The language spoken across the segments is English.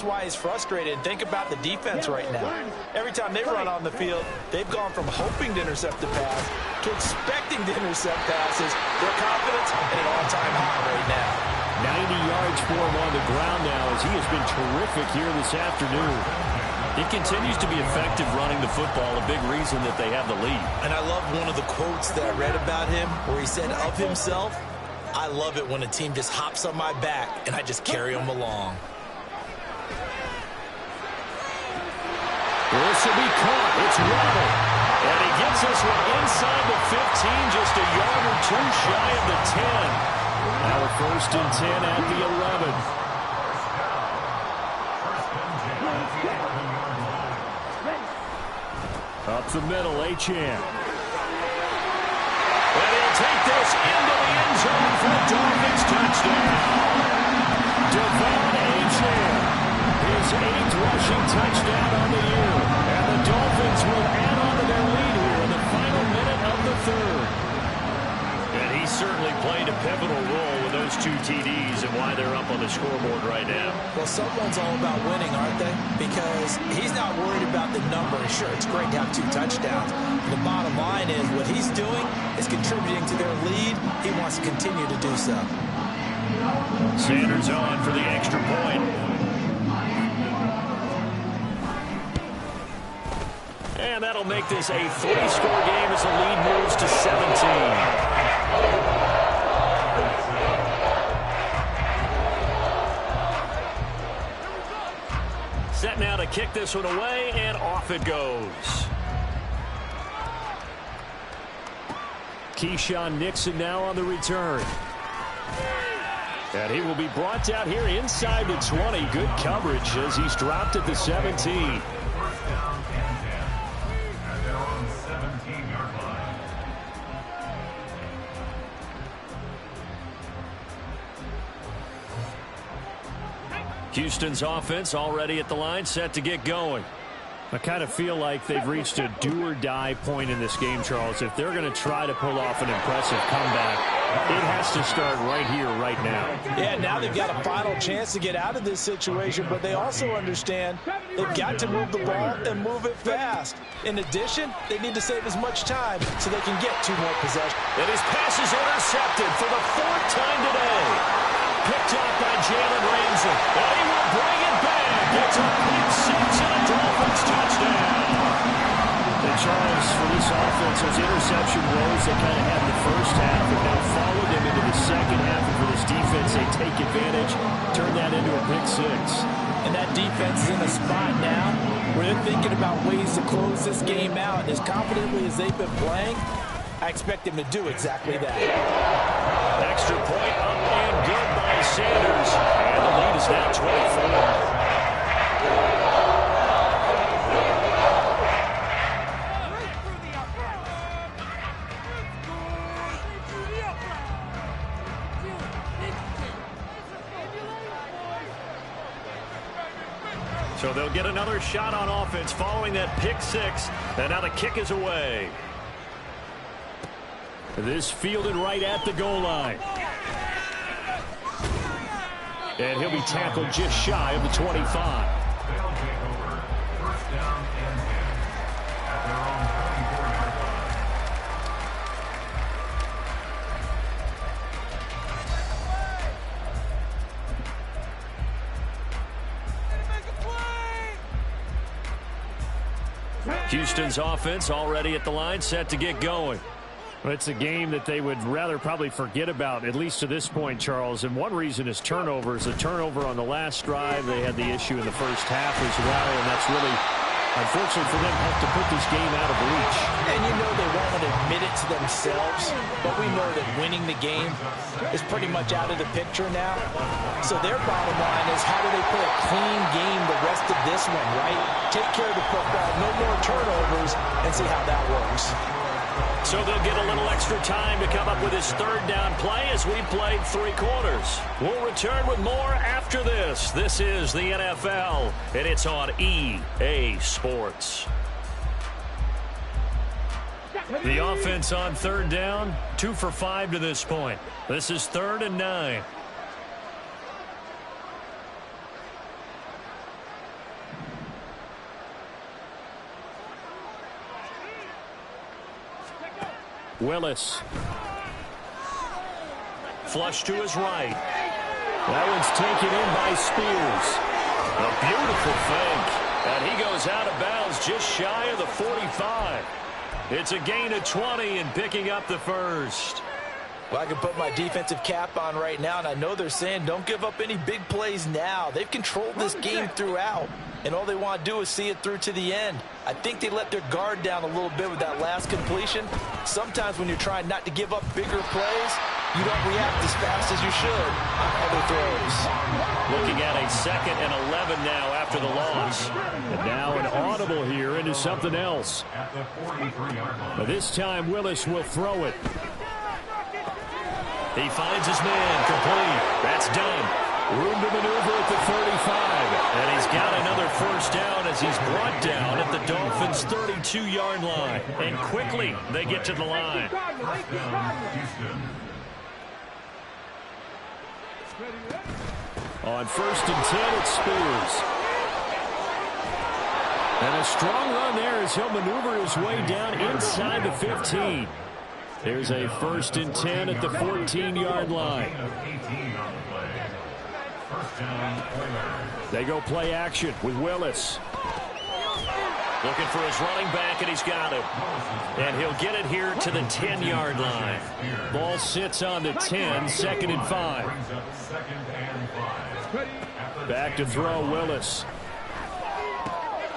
why he's frustrated. Think about the defense right now. Every time they run on the field, they've gone from hoping to intercept the pass to expecting to intercept passes. Their confidence at an all-time high right now. 90 yards for him on the ground now as he has been terrific here this afternoon. He continues to be effective running the football, a big reason that they have the lead. And I love one of the quotes that I read about him where he said of himself, "I love it when a team just hops on my back and I just carry them along." This will be caught. It's Waddle. And he gets this one inside the 15, just a yard or two shy of the 10. Now a 1st and 10 at the 11. Up the middle, Achane. And he'll take this into the end zone for the Dolphins touchdown. Devon Achane. His 8th rushing touchdown on the year. And the Dolphins will add on to their lead here in the final minute of the 3rd. And he certainly played a pivotal role with those 2 TDs and why they're up on the scoreboard right now. Well, someone's all about winning, aren't they? Because he's not worried about the number. Sure, it's great to have 2 touchdowns. The bottom line is what he's doing is contributing to their lead. He wants to continue to do so. Sanders on for the extra point. And that'll make this a 3-score game as the lead moves to 17. Set now to kick this one away, and off it goes. Keyshawn Nixon now on the return. And he will be brought down here inside the 20. Good coverage as he's dropped at the 17. Houston's offense already at the line, set to get going. I kind of feel like they've reached a do-or-die point in this game, Charles. If they're going to try to pull off an impressive comeback, it has to start right here, right now. Yeah, now they've got a final chance to get out of this situation, but they also understand they've got to move the ball and move it fast. In addition, they need to save as much time so they can get 2 more possessions. And his pass is intercepted for the 4th time today. Picked up by Jalen Ramsey. And he will bring it back. It's a pick 6 and a Dolphins touchdown. And Charles, for this offense, those interception woes they kind of had in the first half have now followed them into the second half. And for this defense, they take advantage, turn that into a pick 6. And that defense is in a spot now where they're thinking about ways to close this game out. As confidently as they've been playing, I expect them to do exactly that. Extra point up and good by Sanders. And the lead is now 24. So they'll get another shot on offense following that pick 6. And now the kick is away. This fielded right at the goal line. And he'll be tackled just shy of the 25. Houston's offense already at the line, set to get going. Well, it's a game that they would rather probably forget about, at least to this point, Charles. And one reason is turnovers. A turnover on the last drive. They had the issue in the first half as well, and that's really, unfortunately for them, helped to put this game out of reach. And you know they won't admit it to themselves, but we know that winning the game is pretty much out of the picture now. So their bottom line is, how do they play a clean game the rest of this one, right? Take care of the football, no more turnovers, and see how that works. So they'll get a little extra time to come up with his 3rd down play as we played 3 quarters. We'll return with more after this. This is the NFL, and it's on EA Sports. The offense on 3rd down, 2 for 5 to this point. This is 3rd and 9. Willis. Flush to his right. That one's taken in by Spears. A beautiful fake. And he goes out of bounds just shy of the 45. It's a gain of 20 and picking up the first. Well, I can put my defensive cap on right now, and I know they're saying don't give up any big plays now. They've controlled this game throughout, and all they want to do is see it through to the end. I think they let their guard down a little bit with that last completion. Sometimes when you're trying not to give up bigger plays, you don't react as fast as you should on other throws. Looking at a 2nd and 11 now after the loss. And now an audible here into something else. But this time Willis will throw it. He finds his man complete. That's done. Room to maneuver at the 35. And he's got another first down as he's brought down at the Dolphins' 32-yard line. And quickly they get to the line. On 1st and 10, it's Spears. And a strong run there as he'll maneuver his way down inside the 15. There's a 1st and 10 at the 14-yard line. They go play action with Willis. Looking for his running back, and he's got him. And he'll get it here to the 10-yard line. Ball sits on the 10, 2nd and 5. Back to throw, Willis.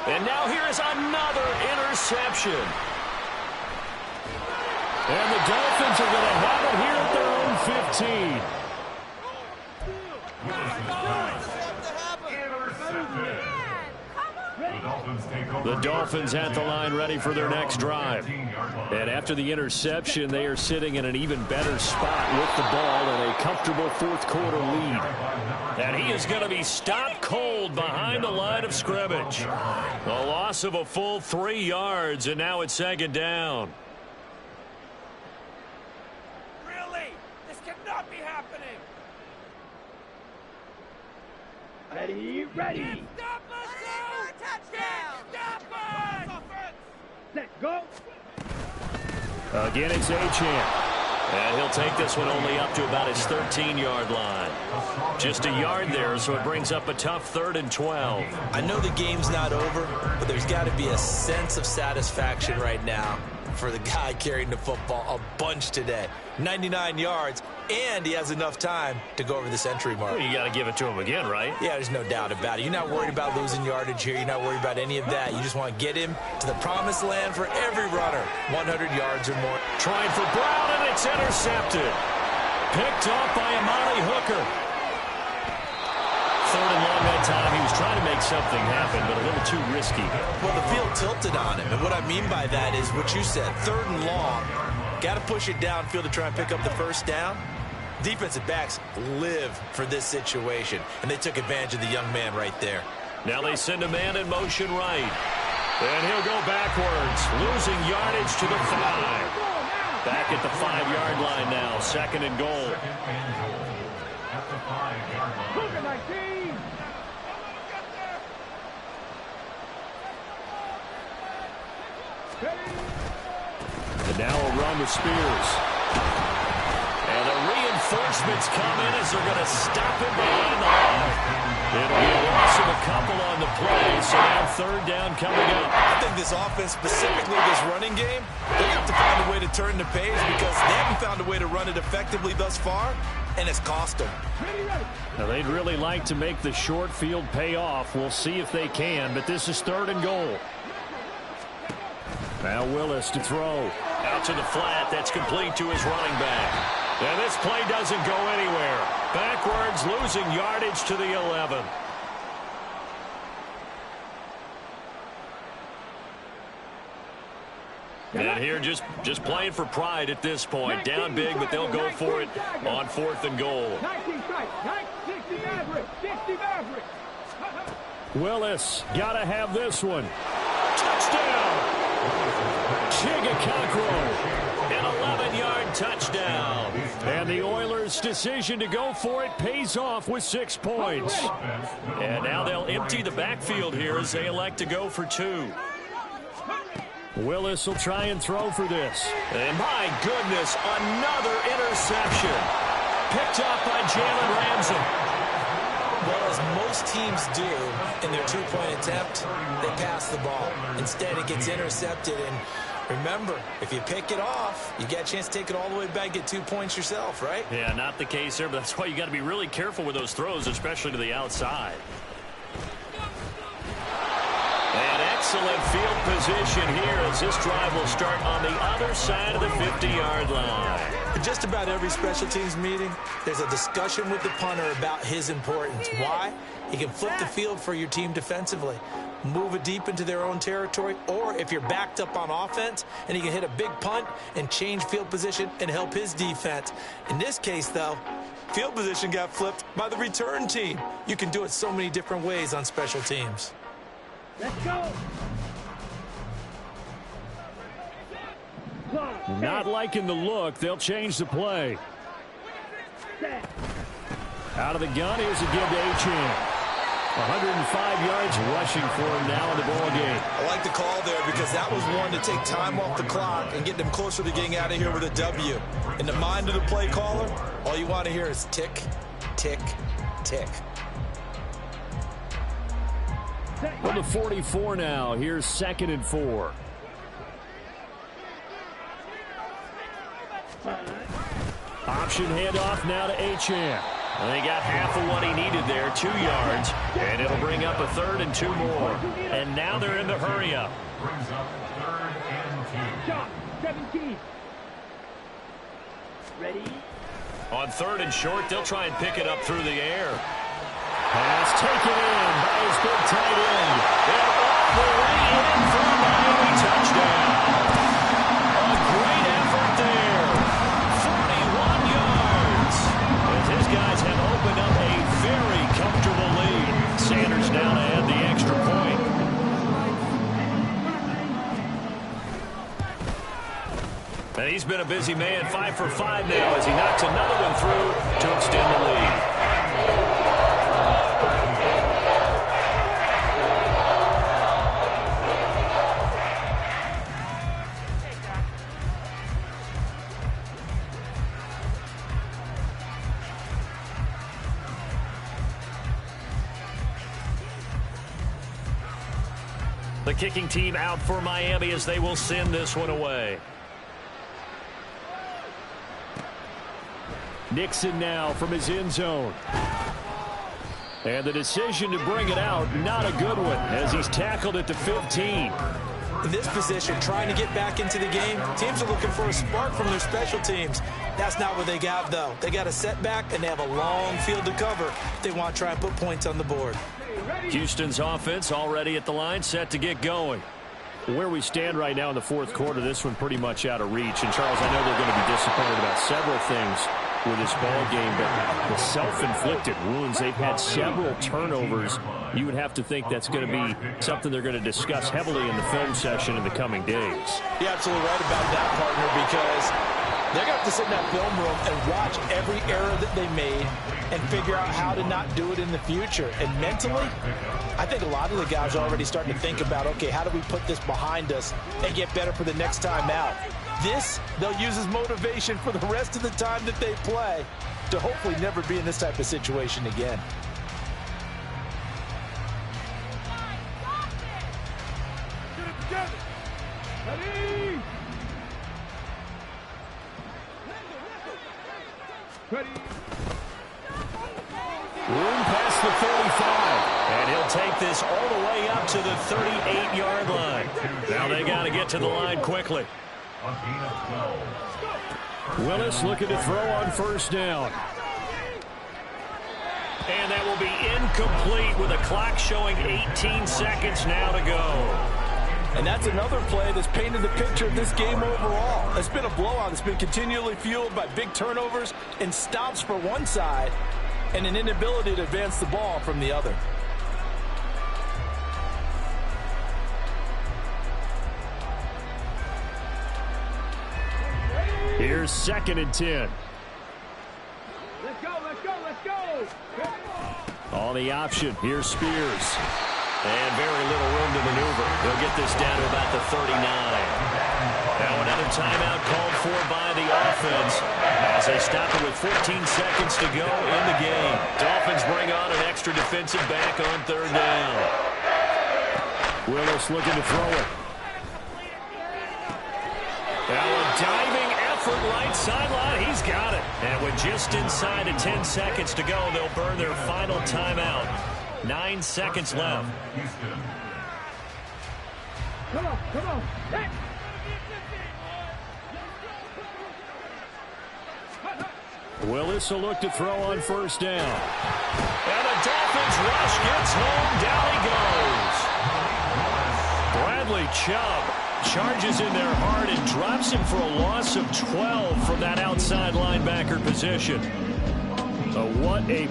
And now here is another interception. And the Dolphins are going to have it here at their own 15. The Dolphins at the line ready for their next drive. And after the interception, they are sitting in an even better spot with the ball and a comfortable 4th quarter lead. And he is going to be stopped cold behind the line of scrimmage. A loss of a full 3 yards, and now it's 2nd down. Really? This cannot be happening. Ready. Stop us! Touchdown! Stop us! Let's go. Again, it's Achane. And he'll take this one only up to about his 13-yard line. Just a yard there, so it brings up a tough 3rd and 12. I know the game's not over, but there's got to be a sense of satisfaction right now for the guy carrying the football a bunch today. 99 yards, and he has enough time to go over the century mark. Well, you got to give it to him again, right? Yeah, there's no doubt about it. You're not worried about losing yardage here. You're not worried about any of that. You just want to get him to the promised land for every runner, 100 yards or more. Trying for Brown, and it's intercepted. Picked off by Amani Hooker. 3rd and long that time. He was trying to make something happen, but a little too risky. Well, the field tilted on him, and what I mean by that is what you said, 3rd and long. Got to push it downfield to try and pick up the first down. Defensive backs live for this situation, and they took advantage of the young man right there. Now they send a man in motion right. And he'll go backwards, losing yardage to the 5. Back at the 5-yard line now, 2nd and goal. And now a run with Spears. And the reinforcements come in as they're going to stop him behind the line. It'll be a loss of a couple on the play, so now 3rd down coming up. I think this offense, specifically this running game, they have to find a way to turn the page because they haven't found a way to run it effectively thus far, and it's cost them. Now they'd really like to make the short field pay off. We'll see if they can, but this is 3rd and goal. Now Willis to throw. Out to the flat. That's complete to his running back. And this play doesn't go anywhere. Backwards, losing yardage to the 11. And here just playing for pride at this point. Down big, but they'll go for it on 4th and goal. Willis, gotta have this one. Touchdown! Chigakakro. An 11-yard touchdown. And the Oilers' decision to go for it pays off with 6 points. And now they'll empty the backfield here as they elect to go for 2. Willis will try and throw for this. And my goodness, another interception. Picked up by Jalen Ramsey. Well, as most teams do in their two-point attempt, they pass the ball. Instead, it gets intercepted. And remember, if you pick it off, you get a chance to take it all the way back, get 2 points yourself, right? Yeah, not the case there, but that's why you got to be really careful with those throws, especially to the outside. And excellent field position here as this drive will start on the other side of the 50-yard line. In just about every special teams meeting, there's a discussion with the punter about his importance. Why? He can flip the field for your team defensively, move it deep into their own territory, or if you're backed up on offense, and he can hit a big punt and change field position and help his defense. In this case, though, field position got flipped by the return team. You can do it so many different ways on special teams. Let's go. Not liking the look. They'll change the play. Out of the gun, here's a give to Achane. 105 yards rushing for him now in the ball game. I like the call there because that was one to take time off the clock and get them closer to getting out of here with a W. In the mind of the play caller, all you want to hear is tick, tick, tick. From the 44 now, here's 2nd and 4. Option handoff now to Achane. And they got half of what he needed there, 2 yards, and it'll bring up a 3rd and 2 more. And now they're in the hurry-up. Shot, 17. Ready? On 3rd and short, they'll try and pick it up through the air. Pass taken in by his big tight end. And off the way in for a Miami touchdown. A great effort there. 41 yards. As his guys have opened up a very comfortable lead. Sanders now to add the extra point. And he's been a busy man, 5 for 5 now as he knocks another one through to extend the lead. The kicking team out for Miami as they will send this one away. Nixon now from his end zone. And the decision to bring it out, not a good one, as he's tackled at the 15. In this position, trying to get back into the game, teams are looking for a spark from their special teams. That's not what they got, though. They got a setback, and they have a long field to cover if they want to try and put points on the board. Houston's offense already at the line, set to get going. Where we stand right now in the fourth quarter, this one pretty much out of reach. And, Charles, I know they're going to be disappointed about several things with this ball game, but the self-inflicted wounds, they've had several turnovers. You would have to think that's going to be something they're going to discuss heavily in the film session in the coming days. You're absolutely right about that, partner, because they're going to have to sit in that film room and watch every error that they made and figure out how to not do it in the future. And mentally, I think a lot of the guys are already starting to think about, okay, how do we put this behind us and get better for the next time out? This, they'll use as motivation for the rest of the time that they play to hopefully never be in this type of situation again. Get it together. Ready? Ready? Room past the 45. And he'll take this all the way up to the 38-yard line. Now they got to get to the line quickly. Willis looking to throw on first down. And that will be incomplete with a clock showing 18 seconds now to go. And that's another play that's painted the picture of this game overall. It's been a blowout. It's been continually fueled by big turnovers and stops for one side and an inability to advance the ball from the other. Here's 2nd and 10. Let's go, let's go, let's go. On the option, here's Spears. And very little room to maneuver. over. They'll get this down to about the 39. Now another timeout called for by the offense as they stop it with 14 seconds to go in the game. Dolphins bring on an extra defensive back on third down. Willis looking to throw it. Now a diving effort right sideline. He's got it. And with just inside of 10 seconds to go, they'll burn their final timeout. 9 seconds left. Come on, come on. Hey. Willis will look to throw on first down. And the Dolphins rush gets home. Down he goes. Bradley Chubb charges in there hard and drops him for a loss of 12 from that outside linebacker position. What a